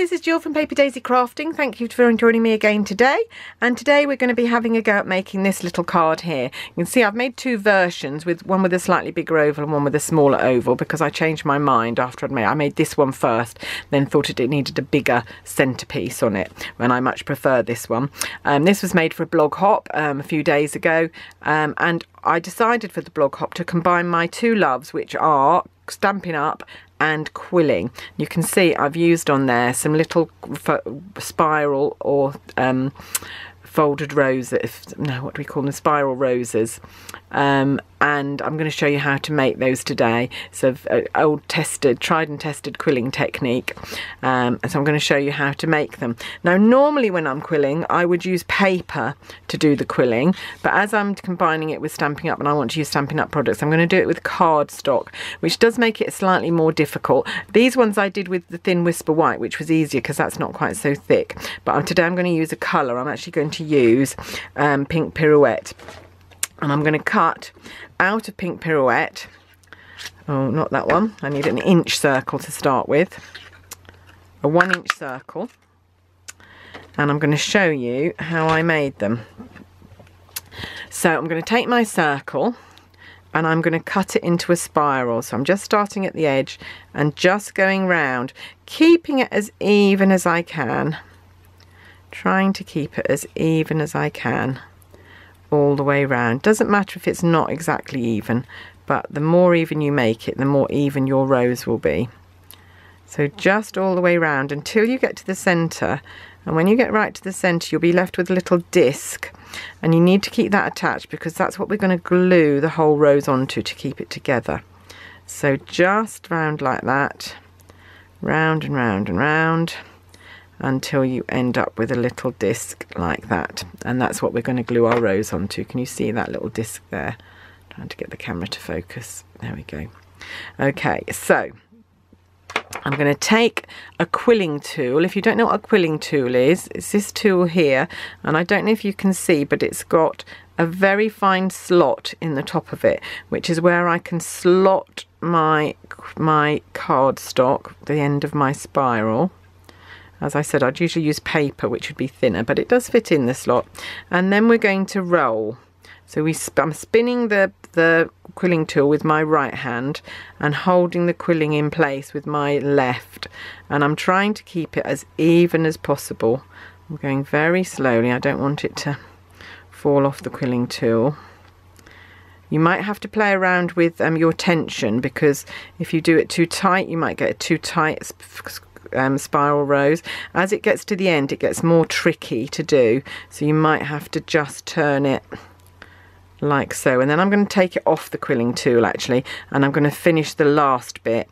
this is Jill from Paper Daisy Crafting. Thank you for joining me again today. And today we're going to be having a go at making this little card here. You can see I've made two versions, with one with a slightly bigger oval and one with a smaller oval, because I changed my mind after I made this one first, then thought it needed a bigger centerpiece on it, when I much prefer this one. This was made for a blog hop a few days ago, and I decided for the blog hop to combine my two loves, which are Stampin' Up and quilling. You can see I've used on there some little spiral or folded roses, no, what do we call them, spiral roses, and I'm going to show you how to make those today. It's an old tried and tested quilling technique, and so I'm going to show you how to make them. Now normally when I'm quilling I would use paper to do the quilling, but as I'm combining it with Stampin' Up and I want to use Stampin' Up products, I'm going to do it with cardstock, which does make it slightly more difficult. These ones I did with the thin Whisper White, which was easier because that's not quite so thick, but today I'm going to use a colour. I'm actually going to use Pink Pirouette, and I'm going to cut out of Pink Pirouette, oh not that one, I need an inch circle to start with, a 1 inch circle, and I'm going to show you how I made them. So I'm going to take my circle and I'm going to cut it into a spiral. So I'm just starting at the edge and just going round, keeping it as even as I can, trying to keep it as even as I can all the way round. Doesn't matter if it's not exactly even, but the more even you make it, the more even your rows will be. So just all the way round until you get to the center, and when you get right to the center you'll be left with a little disc, and you need to keep that attached because that's what we're going to glue the whole rows onto to keep it together. So just round like that, round and round and round, until you end up with a little disc like that, and that's what we're going to glue our rows onto. Can you see that little disc there? Trying to get the camera to focus. There we go. Okay, so I'm going to take a quilling tool. If you don't know what a quilling tool is, it's this tool here, and I don't know if you can see, but it's got a very fine slot in the top of it, which is where I can slot my cardstock, the end of my spiral. As I said, I'd usually use paper, which would be thinner, but it does fit in the slot. And then we're going to roll. So I'm spinning the quilling tool with my right hand and holding the quilling in place with my left. And I'm trying to keep it as even as possible. I'm going very slowly. I don't want it to fall off the quilling tool. You might have to play around with your tension, because if you do it too tight, you might get too tight spiral rows. As it gets to the end, it gets more tricky to do, so you might have to just turn it like so. And then I'm going to take it off the quilling tool actually, and I'm going to finish the last bit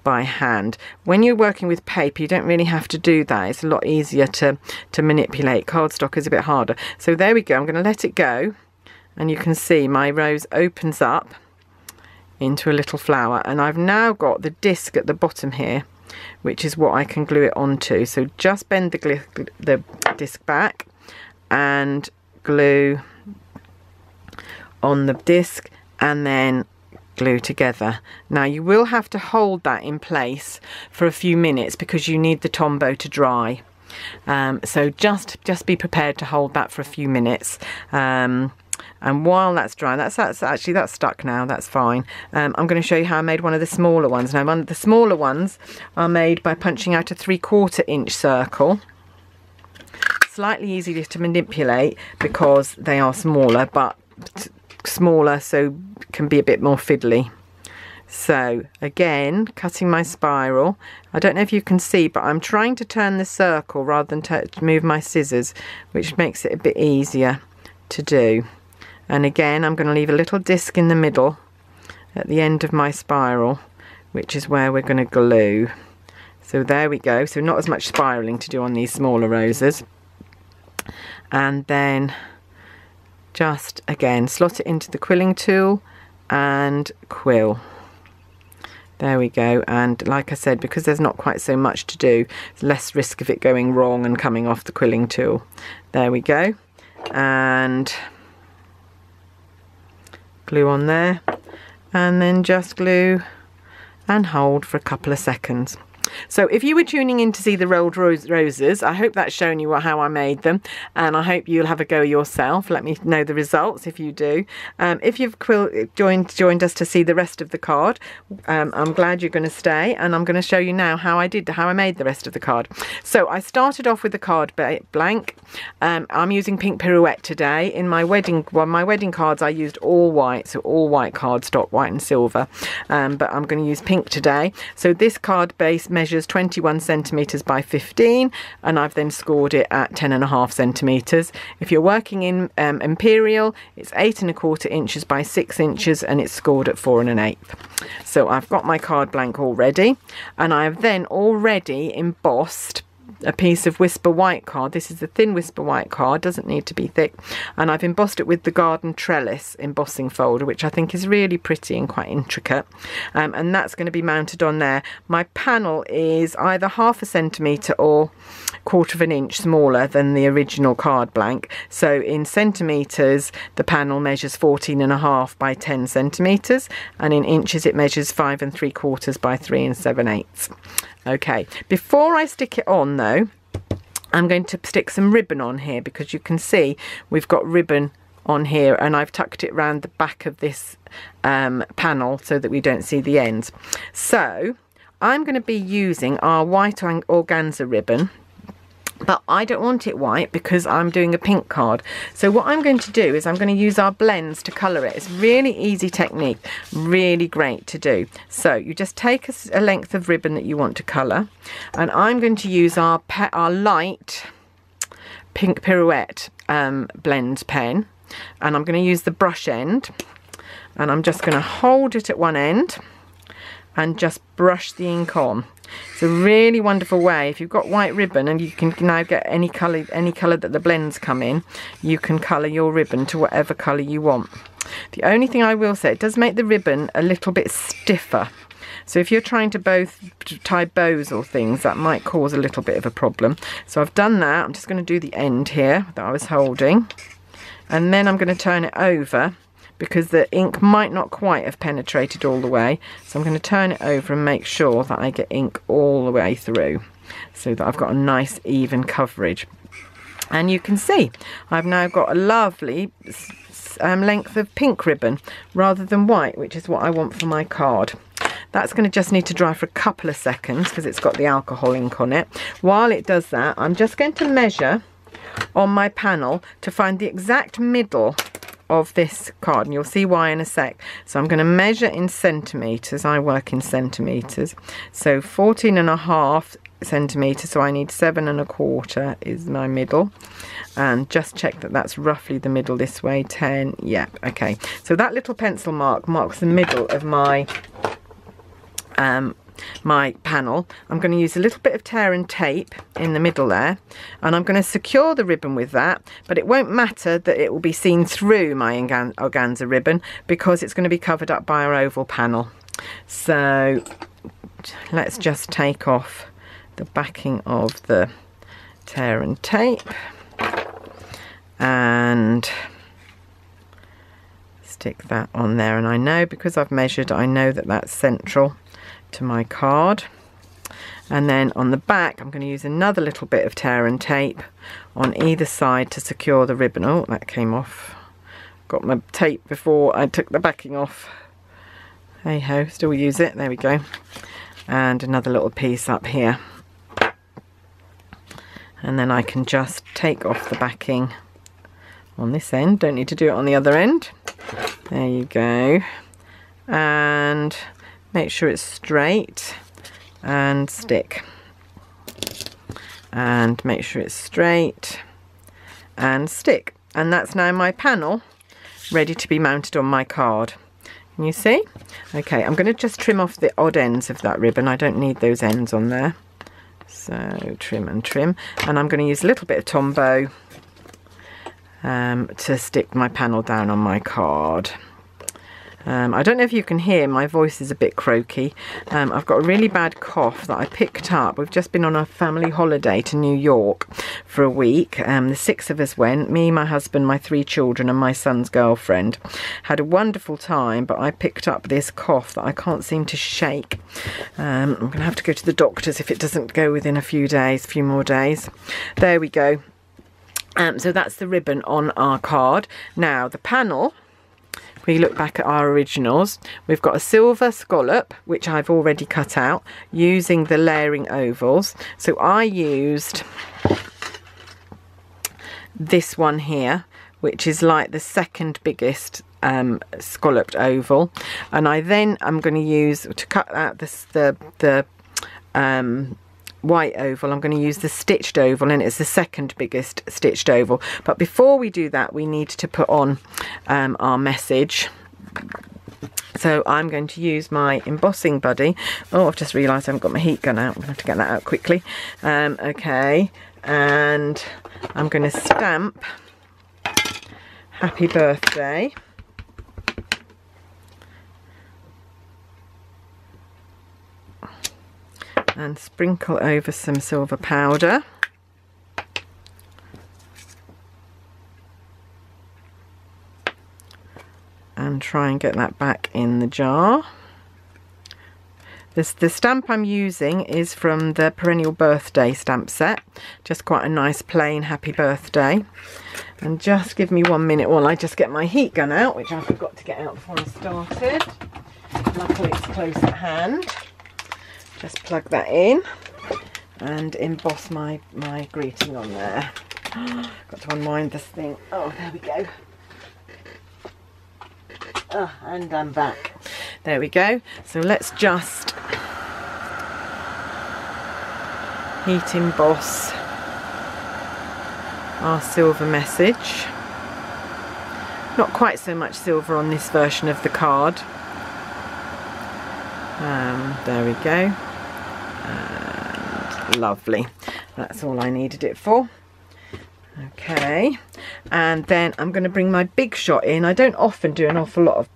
by hand. When you're working with paper you don't really have to do that. It's a lot easier to manipulate. Cardstock is a bit harder. So there we go. I'm going to let it go, and you can see my rose opens up into a little flower, and I've now got the disc at the bottom here, which is what I can glue it onto. So just bend the disc back and glue on the disc, and then glue together. Now you will have to hold that in place for a few minutes because you need the tombow to dry. So just be prepared to hold that for a few minutes. And while that's dry, that's stuck now, that's fine. I'm going to show you how I made one of the smaller ones. Now one of the smaller ones are made by punching out a 3/4 inch circle. Slightly easier to manipulate because they are smaller, but smaller so can be a bit more fiddly. So again, cutting my spiral. I don't know if you can see, but I'm trying to turn the circle rather than move my scissors, which makes it a bit easier to do. And again, I'm going to leave a little disc in the middle at the end of my spiral, which is where we're going to glue. So there we go. So not as much spiraling to do on these smaller roses. And then just again slot it into the quilling tool and quill. There we go. And like I said, because there's not quite so much to do, there's less risk of it going wrong and coming off the quilling tool. There we go. And glue on there, and then just glue and hold for a couple of seconds. So if you were tuning in to see the rolled roses, I hope that's shown you how I made them, and I hope you'll have a go yourself. Let me know the results if you do. If you've joined us to see the rest of the card, I'm glad you're going to stay, and I'm going to show you now how I made the rest of the card. So I started off with the card blank. I'm using pink pirouette today. In my wedding cards I used all white, so all white cardstock, white and silver, but I'm going to use pink today. So this card base measures 21 centimeters by 15, and I've then scored it at 10.5 centimeters. If you're working in imperial, it's 8 1/4 inches by 6 inches, and it's scored at 4 1/8. So I've got my card blank already, and I have then already embossed a piece of Whisper White card. This is the thin Whisper White card, doesn't need to be thick, and I've embossed it with the Garden Trellis embossing folder, which I think is really pretty and quite intricate, and that's going to be mounted on there. My panel is either 1/2 centimetre or 1/4 inch smaller than the original card blank, so in centimetres the panel measures 14.5 by 10 centimetres, and in inches it measures 5 3/4 by 3 7/8. Okay, before I stick it on though, I'm going to stick some ribbon on here, because you can see we've got ribbon on here, and I've tucked it around the back of this panel so that we don't see the ends. So I'm going to be using our white organza ribbon, but I don't want it white because I'm doing a pink card. So what I'm going to do is I'm going to use our blends to colour it. It's really easy technique, really great to do. So you just take a length of ribbon that you want to colour, and I'm going to use our light pink pirouette blend pen, and I'm going to use the brush end, and I'm just going to hold it at one end and just brush the ink on. It's a really wonderful way. If you've got white ribbon and you can now get any colour that the blends come in, you can colour your ribbon to whatever colour you want. The only thing I will say, it does make the ribbon a little bit stiffer. So if you're trying to tie bows or things, that might cause a little bit of a problem. So I've done that. I'm just going to do the end here that I was holding, and then I'm going to turn it over, because the ink might not quite have penetrated all the way. So I'm going to turn it over and make sure that I get ink all the way through, so that I've got a nice even coverage. And you can see I've now got a lovely length of pink ribbon rather than white, which is what I want for my card. That's going to just need to dry for a couple of seconds because it's got the alcohol ink on it. While it does that, I'm just going to measure on my panel to find the exact middle of this card, and you'll see why in a sec. So I'm going to measure in centimetres. I work in centimetres. So 14.5 centimetres, so I need 7 1/4 is my middle, and just check that that's roughly the middle this way. 10, yeah, okay. So that little pencil mark marks the middle of my my panel. I'm going to use a little bit of tear and tape in the middle there, and I'm going to secure the ribbon with that, but it won't matter that it will be seen through my organza ribbon because it's going to be covered up by our oval panel. So let's just take off the backing of the tear and tape and stick that on there, and I know because I've measured, I know that that's central to my card. And then on the back I'm going to use another little bit of tear and tape on either side to secure the ribbon. Oh, that came off. Got my tape before I took the backing off. Hey ho, still use it. There we go. And another little piece up here, and then I can just take off the backing on this end. Don't need to do it on the other end. There you go. And make sure it's straight and stick, and make sure it's straight and stick, and that's now my panel ready to be mounted on my card. Can you see? Okay, I'm going to just trim off the odd ends of that ribbon. I don't need those ends on there, so trim and trim, and I'm going to use a little bit of Tombow to stick my panel down on my card. I don't know if you can hear, my voice is a bit croaky. I've got a really bad cough that I picked up. We've just been on a family holiday to New York for a week. The 6 of us went, me, my husband, my 3 children and my son's girlfriend. Had a wonderful time, but I picked up this cough that I can't seem to shake. I'm going to have to go to the doctors if it doesn't go within a few more days. There we go. So that's the ribbon on our card. Now the panel, if we look back at our originals, we've got a silver scallop, which I've already cut out using the layering ovals. So I used this one here, which is like the second biggest scalloped oval, and I then I'm going to use, to cut out the white oval, I'm going to use the stitched oval, and it's the second biggest stitched oval. But before we do that, we need to put on our message. So I'm going to use my embossing buddy. Oh, I've just realised I haven't got my heat gun out. I'm going to have to get that out quickly. Okay, and I'm going to stamp happy birthday. And sprinkle over some silver powder. And try and get that back in the jar. The stamp I'm using is from the Perennial Birthday stamp set. Just quite a nice plain happy birthday. And just give me 1 minute while I just get my heat gun out, which I forgot to get out before I started. Luckily it's close at hand. Just plug that in and emboss my greeting on there. Got to unwind this thing. Oh, there we go. Oh, and I'm back. There we go. So let's just heat emboss our silver message. Not quite so much silver on this version of the card. There we go. And lovely. That's all I needed it for. Okay, and then I'm going to bring my big shot in. I don't often do an awful lot of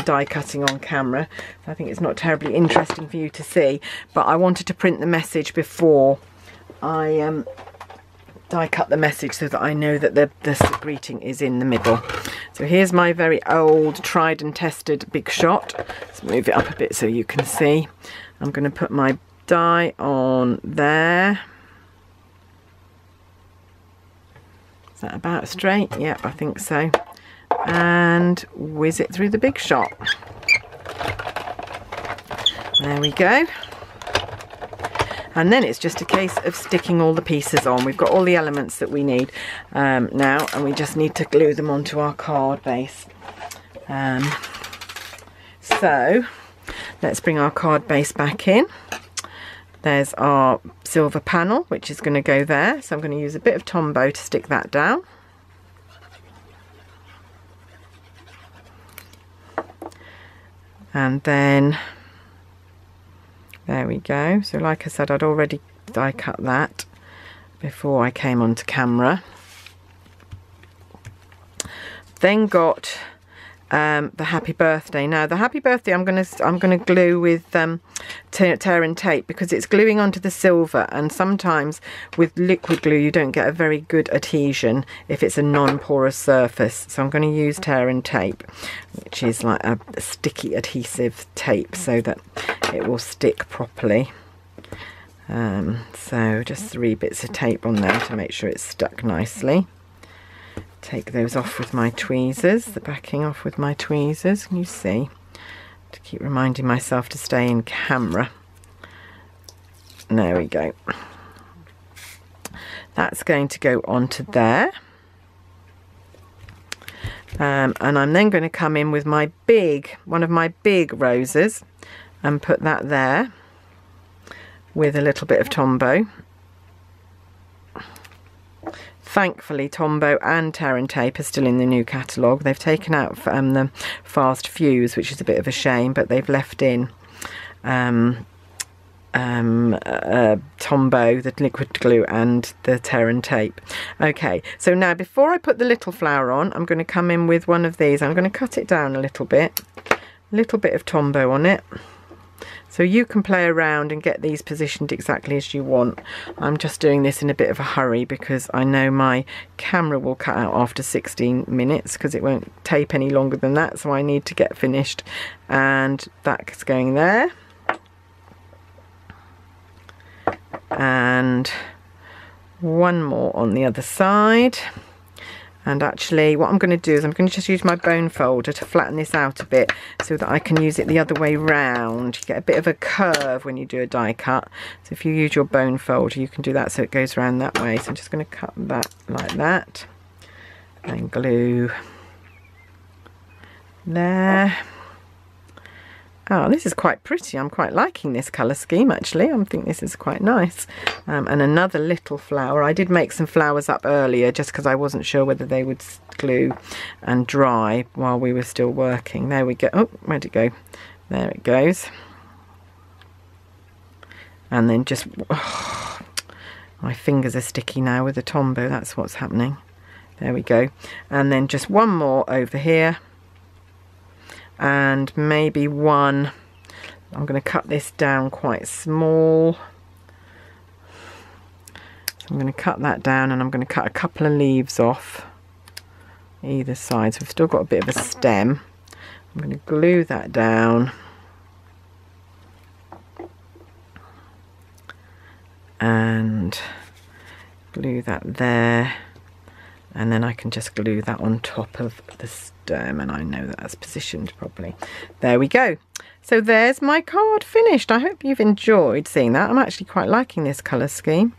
die cutting on camera. I think it's not terribly interesting for you to see, but I wanted to print the message before I die cut the message so that I know that the greeting is in the middle. So here's my very old tried and tested big shot. Let's move it up a bit so you can see. I'm going to put my die on there. Is that about straight? Yep, I think so. And whiz it through the big shot. There we go. And then it's just a case of sticking all the pieces on. We've got all the elements that we need now, and we just need to glue them onto our card base. So let's bring our card base back in. There's our silver panel, which is going to go there. So I'm going to use a bit of Tombow to stick that down. And then, there we go. So like I said, I'd already die cut that before I came onto camera. Then got the happy birthday. Now the happy birthday I'm gonna glue with tear and tape, because it's gluing onto the silver, and sometimes with liquid glue you don't get a very good adhesion if it's a non-porous surface. So I'm going to use tear and tape, which is like a sticky adhesive tape, so that it will stick properly. So just 3 bits of tape on there to make sure it's stuck nicely. Take those off with my tweezers, the backing off with my tweezers. Can you see? To keep reminding myself to stay in camera. There we go. That's going to go onto there. And I'm then going to come in with my one of my big roses and put that there with a little bit of Tombow. Thankfully, Tombow and tear and tape are still in the new catalogue. They've taken out the fast fuse, which is a bit of a shame, but they've left in Tombow, the liquid glue, and the tear and tape. Okay, so now before I put the little flower on, I'm going to come in with one of these. I'm going to cut it down a little bit of Tombow on it. So you can play around and get these positioned exactly as you want. I'm just doing this in a bit of a hurry because I know my camera will cut out after 16 minutes because it won't tape any longer than that, so I need to get finished. And that's going there. And one more on the other side. And actually what I'm going to do is I'm going to just use my bone folder to flatten this out a bit so that I can use it the other way round. You get a bit of a curve when you do a die cut. So if you use your bone folder, you can do that so it goes around that way. So I'm just going to cut that like that and glue there. Oh, this is quite pretty. I'm quite liking this colour scheme actually. I think this is quite nice. And another little flower. I did make some flowers up earlier just because I wasn't sure whether they would glue and dry while we were still working. There we go. Oh, where'd it go? There it goes. And then just... Oh, my fingers are sticky now with the Tombow. That's what's happening. There we go. And then just one more over here. And maybe one, I'm going to cut this down quite small. So I'm going to cut that down and I'm going to cut a couple of leaves off either side. So we've still got a bit of a stem. I'm going to glue that down. And glue that there. And then I can just glue that on top of the stem, and I know that that's positioned properly. There we go. So there's my card finished. I hope you've enjoyed seeing that. I'm actually quite liking this colour scheme.